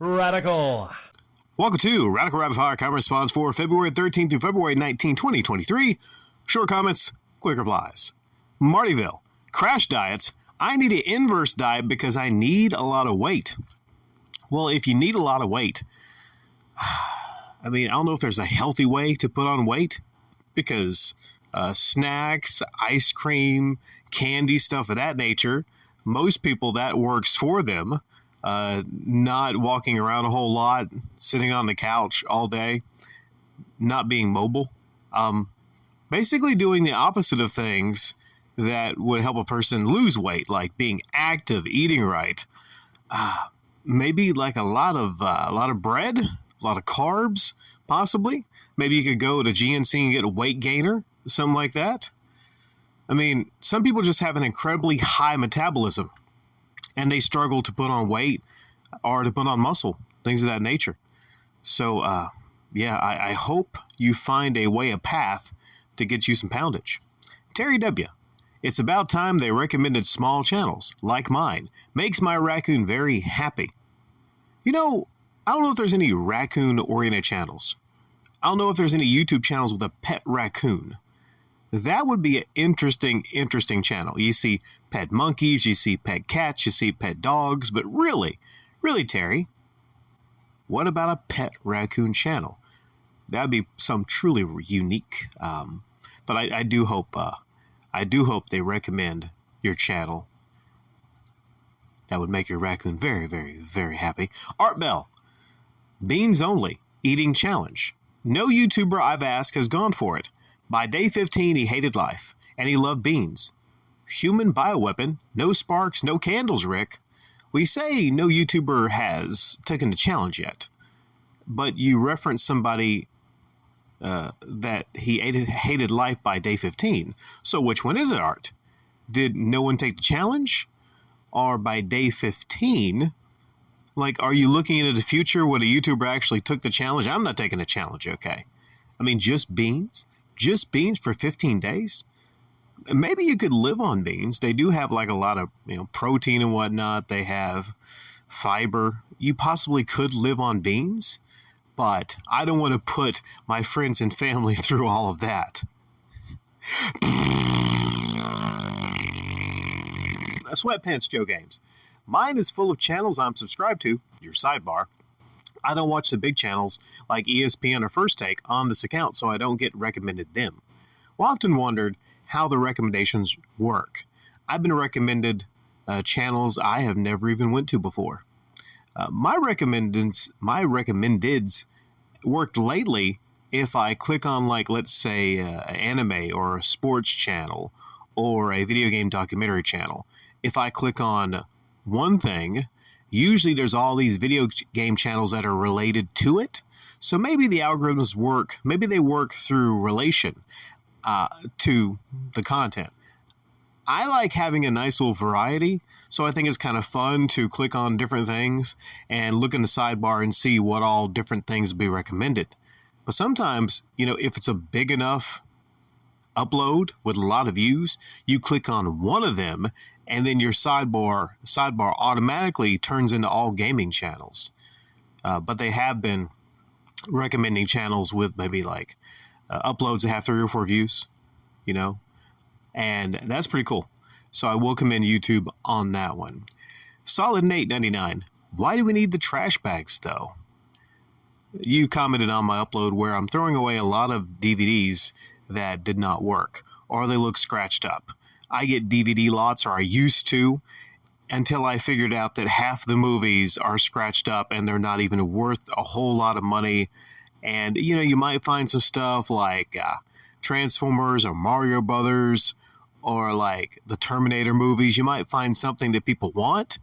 Radical. Welcome to Radical Rapid Fire Comment Response for February 13th through February 19, 2023. Short comments, quick replies. Martyville. Crash diets. I need an inverse diet because I need a lot of weight. Well, if you need a lot of weight, I don't know if there's a healthy way to put on weight because snacks, ice cream, candy, stuff of that nature, most people that works for them. Not walking around a whole lot, sitting on the couch all day, not being mobile. Basically doing the opposite of things that would help a person lose weight, like being active, eating right. Maybe like a lot of bread, a lot of carbs, possibly. Maybe you could go to GNC and get a weight gainer, something like that. Some people just have an incredibly high metabolism and they struggle to put on weight or to put on muscle, things of that nature. So, I hope you find a path to get you some poundage. Terry W. It's about time they recommended small channels, like mine. Makes my raccoon very happy. I don't know if there's any raccoon-oriented channels. I don't know if there's any YouTube channels with a pet raccoon. That would be an interesting channel. You see pet monkeys, you see pet cats, you see pet dogs, but really, Terry, what about a pet raccoon channel? That'd be some truly unique. But I do hope they recommend your channel. That would make your raccoon very, very, very happy. Art Bell, beans only, eating challenge. No YouTuber I've asked has gone for it. By day 15, he hated life, and he loved beans. Human bioweapon, no sparks, no candles, Rick. We say no YouTuber has taken the challenge yet, but you reference somebody that he hated life by day 15. So which one is it, Art? Did no one take the challenge? Or by day 15, are you looking into the future when a YouTuber actually took the challenge? I'm not taking the challenge, okay? Just beans? Just beans for 15 days? Maybe you could live on beans. They do have a lot of protein and whatnot. They have fiber. You possibly could live on beans, but I don't want to put my friends and family through all of that. Sweatpants Joe Games. Mine is full of channels I'm subscribed to. Your sidebar. I don't watch the big channels like ESPN or First Take on this account, so I don't get recommended them. Well, I often wondered how the recommendations work. I've been recommended channels I have never even went to before. My recommendeds worked lately if I click on, let's say, an anime or a sports channel or a video game documentary channel. If I click on one thing, usually there's all these video game channels that are related to it. So maybe the algorithms work, maybe they work through relation to the content. I like having a nice little variety, so I think it's kind of fun to click on different things and look in the sidebar and see what all different things be recommended. But sometimes, if it's a big enough upload with a lot of views, you click on one of them and then your sidebar automatically turns into all gaming channels. But they have been recommending channels with maybe uploads that have 3 or 4 views, and that's pretty cool. So I will commend YouTube on that one. Solid Nate 99. Why do we need the trash bags though? You commented on my upload where I'm throwing away a lot of DVDs that did not work or they look scratched up. I get DVD lots, or I used to, until I figured out that half the movies are scratched up and they're not even worth a whole lot of money. And, you might find some stuff like Transformers or Mario Brothers or the Terminator movies. You might find something that people want.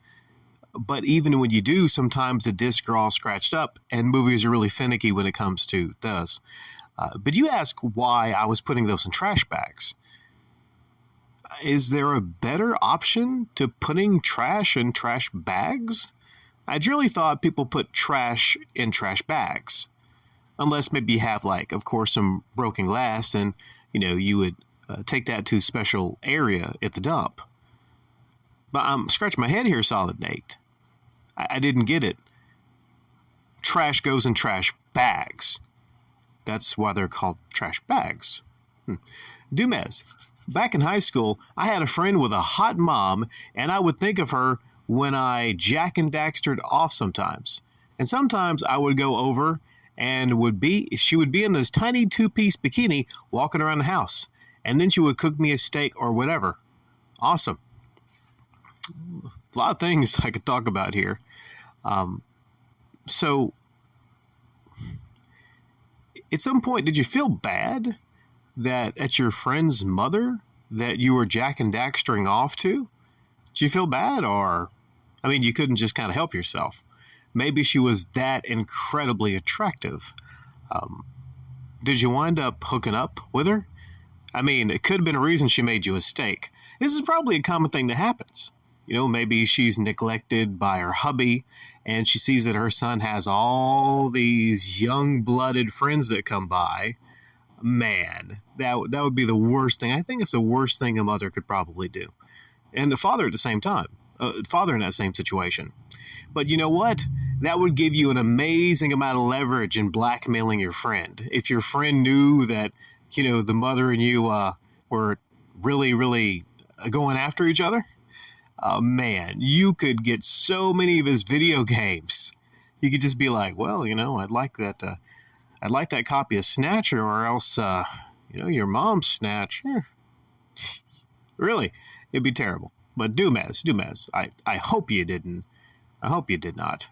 But even when you do, sometimes the discs are all scratched up and movies are really finicky when it comes to those. But you ask why I was putting those in trash bags. Is there a better option to putting trash in trash bags? I really thought people put trash in trash bags. Unless maybe you have, of course, some broken glass and, you would take that to a special area at the dump. But I'm scratching my head here, Solid Nate. I didn't get it. trash goes in trash bags. That's why they're called trash bags. Dumez. Back in high school, I had a friend with a hot mom, and I would think of her when I Jack and Daxtered off sometimes. And sometimes I would go over and she would be in this tiny 2-piece bikini walking around the house. And then she would cook me a steak or whatever. Awesome. A lot of things I could talk about here. So, at some point, did you feel bad that at your friend's mother that you were Jack and Daxtering off to? Did you feel bad, or, I mean, you couldn't just kind of help yourself? Maybe she was that incredibly attractive. Did you wind up hooking up with her? I mean, it could have been a reason she made you a steak. This is probably a common thing that happens. You know, maybe she's neglected by her hubby, and she sees that her son has all these young-blooded friends that come by. Man, that would be the worst thing. I think it's the worst thing a mother could probably do. And the father at the same time. Father in that same situation. But you know what? That would give you an amazing amount of leverage in blackmailing your friend. If your friend knew that, you know, the mother and you were really, really going after each other, man, you could get so many of his video games. You could just be like, well, you know, I'd like that copy of Snatcher, or else, you know, your mom's Snatch. Really, it'd be terrible. But Dumez, I hope you didn't. I hope you did not.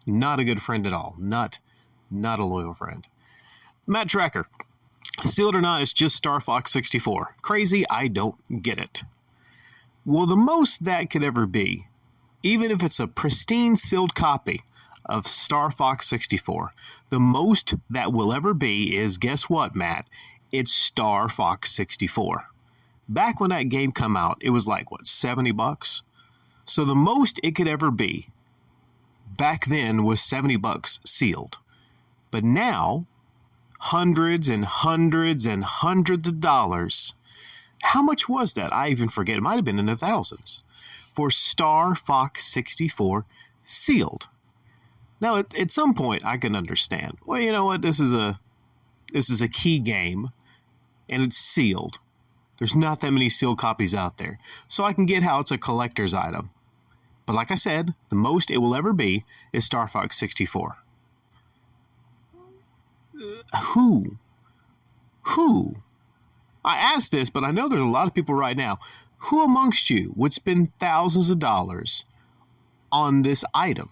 Not a good friend at all. Not a loyal friend. Matt Tracker. Sealed or not, it's just Star Fox 64. Crazy, I don't get it. Well, the most that could ever be, even if it's a pristine sealed copy of Star Fox 64, the most that will ever be is, guess what, Matt? It's Star Fox 64. Back when that game come out, it was like, what, $70? So the most it could ever be back then was $70 sealed. But now, hundreds and hundreds and hundreds of dollars. How much was that? I even forget. It might have been in the thousands for Star Fox 64 sealed. Now, at some point, I can understand. Well, you know what? This is a key game, and it's sealed. There's not that many sealed copies out there. So I can get how it's a collector's item. But like I said, the most it will ever be is Star Fox 64. Who? I asked this, but I know there's a lot of people right now. Who amongst you would spend thousands of dollars on this item?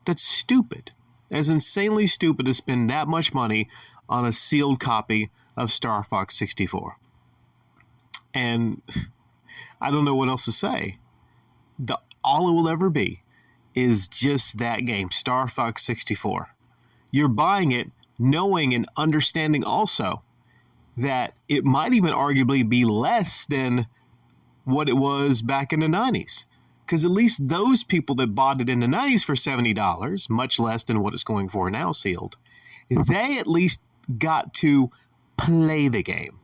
That's stupid. That's insanely stupid to spend that much money on a sealed copy of Star Fox 64. And I don't know what else to say. All it will ever be is just that game, Star Fox 64. You're buying it knowing and understanding also that it might even arguably be less than what it was back in the 90s. Because at least those people that bought it in the 90s for $70, much less than what it's going for now sealed, they at least got to play the game.